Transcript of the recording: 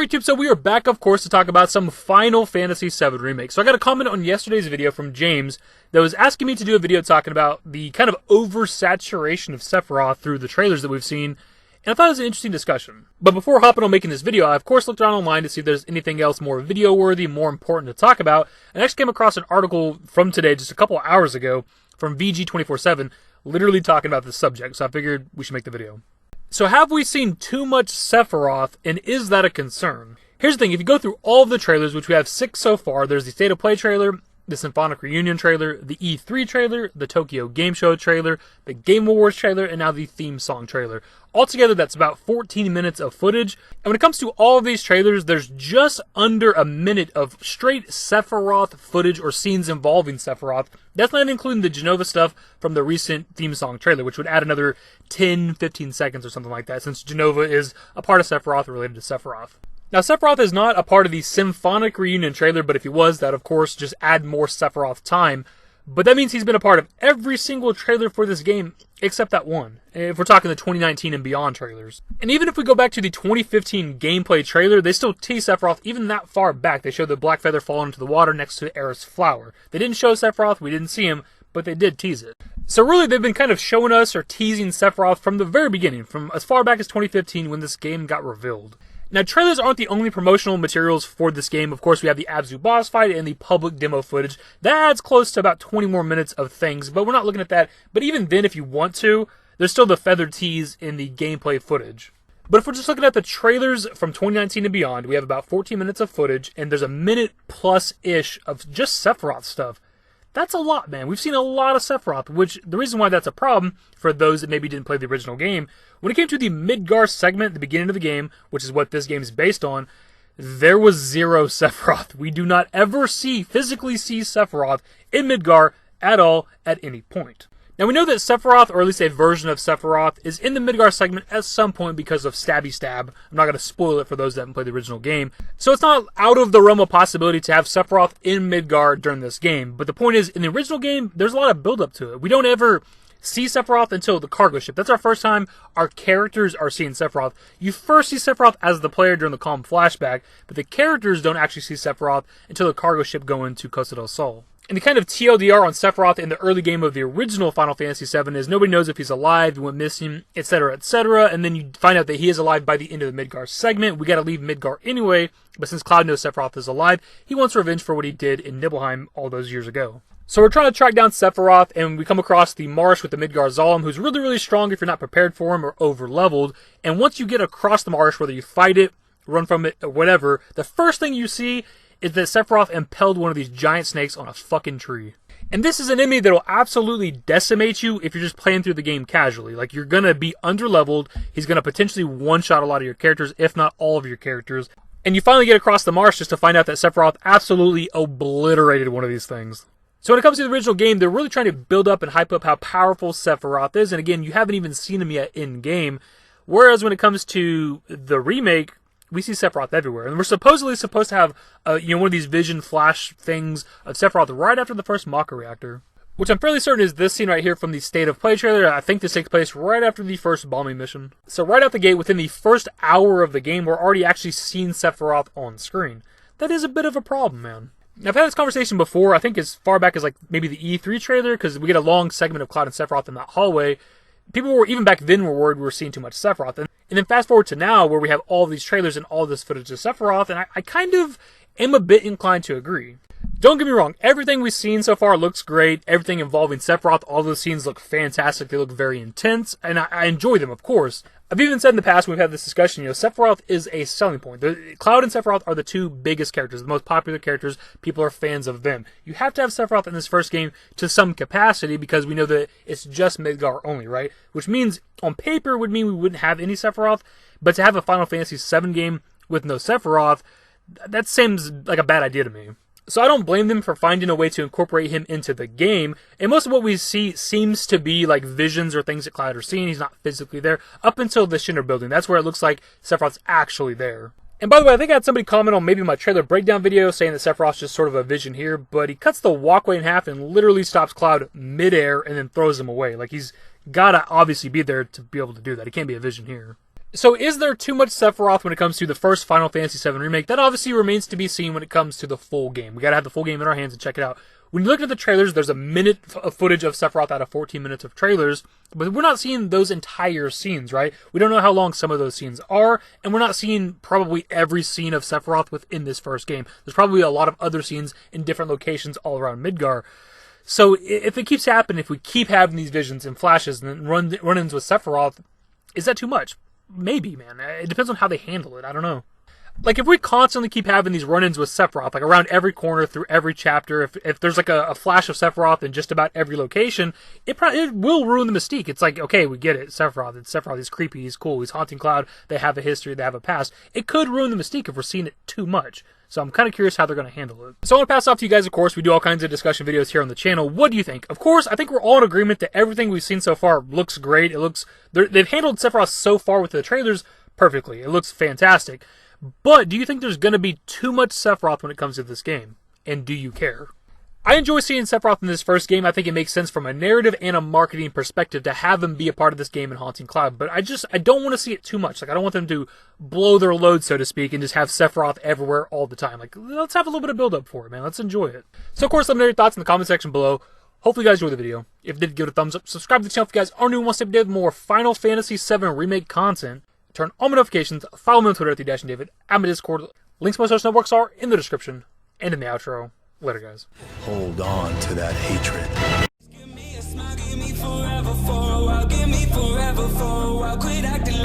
Alright YouTube, so we are back of course to talk about some Final Fantasy VII Remake. So I got a comment on yesterday's video from James that was asking me to do a video talking about the kind of oversaturation of Sephiroth through the trailers that we've seen, and I thought it was an interesting discussion. But before hopping on making this video, I of course looked around online to see if there's anything else more video worthy, more important to talk about, and I actually came across an article from today, just a couple of hours ago, from VG247, literally talking about this subject, so I figured we should make the video. So have we seen too much Sephiroth, and is that a concern? Here's the thing, if you go through all of the trailers, which we have 6 so far, there's the State of Play trailer, the Symphonic Reunion trailer, the E3 trailer, the Tokyo Game Show trailer, the Game Awards trailer, and now the theme song trailer. Altogether, that's about 14 minutes of footage. And when it comes to all of these trailers, there's just under a minute of straight Sephiroth footage or scenes involving Sephiroth. That's not including the Genova stuff from the recent theme song trailer, which would add another 10-15 seconds or something like that, since Genova is a part of Sephiroth related to Sephiroth. Now, Sephiroth is not a part of the Symphonic Reunion trailer, but if he was, that of course just add more Sephiroth time. But that means he's been a part of every single trailer for this game, except that one, if we're talking the 2019 and beyond trailers. And even if we go back to the 2015 gameplay trailer, they still tease Sephiroth even that far back. They showed the black feather falling into the water next to Aerith's flower. They didn't show Sephiroth, we didn't see him, but they did tease it. So really, they've been kind of showing us or teasing Sephiroth from the very beginning, from as far back as 2015 when this game got revealed. Now, trailers aren't the only promotional materials for this game. Of course, we have the Abzu boss fight and the public demo footage. That adds close to about 20 more minutes of things, but we're not looking at that. But even then, if you want to, there's still the feather tease in the gameplay footage. But if we're just looking at the trailers from 2019 and beyond, we have about 14 minutes of footage, and there's a minute plus-ish of just Sephiroth stuff. That's a lot, man. We've seen a lot of Sephiroth, which the reason why that's a problem for those that maybe didn't play the original game, when it came to the Midgar segment at the beginning of the game, which is what this game is based on, there was zero Sephiroth. We do not ever physically see Sephiroth in Midgar at all at any point. Now, we know that Sephiroth, or at least a version of Sephiroth, is in the Midgar segment at some point because of Stabby Stab. I'm not going to spoil it for those that haven't played the original game. So it's not out of the realm of possibility to have Sephiroth in Midgar during this game. But the point is, in the original game, there's a lot of build-up to it. We don't ever see Sephiroth until the cargo ship. That's our first time our characters are seeing Sephiroth. You first see Sephiroth as the player during the Calm flashback, but the characters don't actually see Sephiroth until the cargo ship go into Costa del Sol. And the kind of TLDR on Sephiroth in the early game of the original Final Fantasy VII is nobody knows if he's alive, he went missing, etc., etc., and then you find out that he is alive by the end of the Midgar segment. We gotta leave Midgar anyway, but since Cloud knows Sephiroth is alive, he wants revenge for what he did in Nibelheim all those years ago. So we're trying to track down Sephiroth, and we come across the marsh with the Midgar Zalem, who's really, really strong if you're not prepared for him or over-leveled, and once you get across the marsh, whether you fight it, run from it, or whatever, the first thing you see is that Sephiroth impaled one of these giant snakes on a fucking tree. And this is an enemy that will absolutely decimate you if you're just playing through the game casually. Like, you're gonna be underleveled, he's gonna potentially one-shot a lot of your characters, if not all of your characters. And you finally get across the marsh just to find out that Sephiroth absolutely obliterated one of these things. So when it comes to the original game, they're really trying to build up and hype up how powerful Sephiroth is, and again, you haven't even seen him yet in-game. Whereas when it comes to the remake, we see Sephiroth everywhere. And we're supposedly supposed to have, one of these vision flash things of Sephiroth right after the first Maka reactor. Which I'm fairly certain is this scene right here from the State of Play trailer. I think this takes place right after the first bombing mission. So right out the gate, within the first hour of the game, we're already actually seeing Sephiroth on screen. That is a bit of a problem, man. Now, I've had this conversation before, I think as far back as like maybe the E3 trailer, because we get a long segment of Cloud and Sephiroth in that hallway. People were, even back then, were worried we were seeing too much Sephiroth. And then fast forward to now, where we have all these trailers and all this footage of Sephiroth, and I kind of am a bit inclined to agree. Don't get me wrong, everything we've seen so far looks great. Everything involving Sephiroth, all those scenes look fantastic. They look very intense, and I enjoy them, of course. I've even said in the past when we've had this discussion, Sephiroth is a selling point. Cloud and Sephiroth are the two biggest characters, the most popular characters. People are fans of them. You have to have Sephiroth in this first game to some capacity because we know that it's just Midgar only, right? Which means, on paper, would mean we wouldn't have any Sephiroth, but to have a Final Fantasy VII game with no Sephiroth, that seems like a bad idea to me. So I don't blame them for finding a way to incorporate him into the game, and most of what we see seems to be like visions or things that Cloud are seeing. He's not physically there, up until the Shinra building. That's where it looks like Sephiroth's actually there. And by the way, I think I had somebody comment on maybe my trailer breakdown video saying that Sephiroth's just sort of a vision here, but he cuts the walkway in half and literally stops Cloud midair and then throws him away. Like, he's gotta obviously be there to be able to do that. He can't be a vision here. So is there too much Sephiroth when it comes to the first Final Fantasy VII Remake? That obviously remains to be seen when it comes to the full game. We gotta have the full game in our hands and check it out. When you look at the trailers, there's a minute of footage of Sephiroth out of 14 minutes of trailers, but we're not seeing those entire scenes, right? We don't know how long some of those scenes are, and we're not seeing probably every scene of Sephiroth within this first game. There's probably a lot of other scenes in different locations all around Midgar. So if it keeps happening, if we keep having these visions and flashes and run-ins with Sephiroth, is that too much? Maybe, man. It depends on how they handle it. I don't know. Like, if we constantly keep having these run-ins with Sephiroth, like around every corner, through every chapter, if there's like a flash of Sephiroth in just about every location, it will ruin the mystique. It's like, okay, we get it. It's Sephiroth. He's creepy. He's cool. He's haunting Cloud. They have a history. They have a past. It could ruin the mystique if we're seeing it too much. So I'm kind of curious how they're going to handle it. So I want to pass off to you guys, of course. We do all kinds of discussion videos here on the channel. What do you think? Of course, I think we're all in agreement that everything we've seen so far looks great. They've handled Sephiroth so far with the trailers perfectly. It looks fantastic. But do you think there's going to be too much Sephiroth when it comes to this game? And do you care? I enjoy seeing Sephiroth in this first game. I think it makes sense from a narrative and a marketing perspective to have him be a part of this game in Haunting Cloud. But I don't want to see it too much. Like, I don't want them to blow their load, so to speak, and just have Sephiroth everywhere all the time. Like, let's have a little bit of build up for it, man. Let's enjoy it. So, of course, let me know your thoughts in the comment section below. Hopefully you guys enjoyed the video. If you did, give it a thumbs up. Subscribe to the channel if you guys are new and want to stay updated with more Final Fantasy VII Remake content. Turn on my notifications. Follow me on Twitter at @dashingdavid. At my Discord. Links to my social networks are in the description and in the outro. Later, guys. Hold on to that hatred. Give me forever for a while, quit acting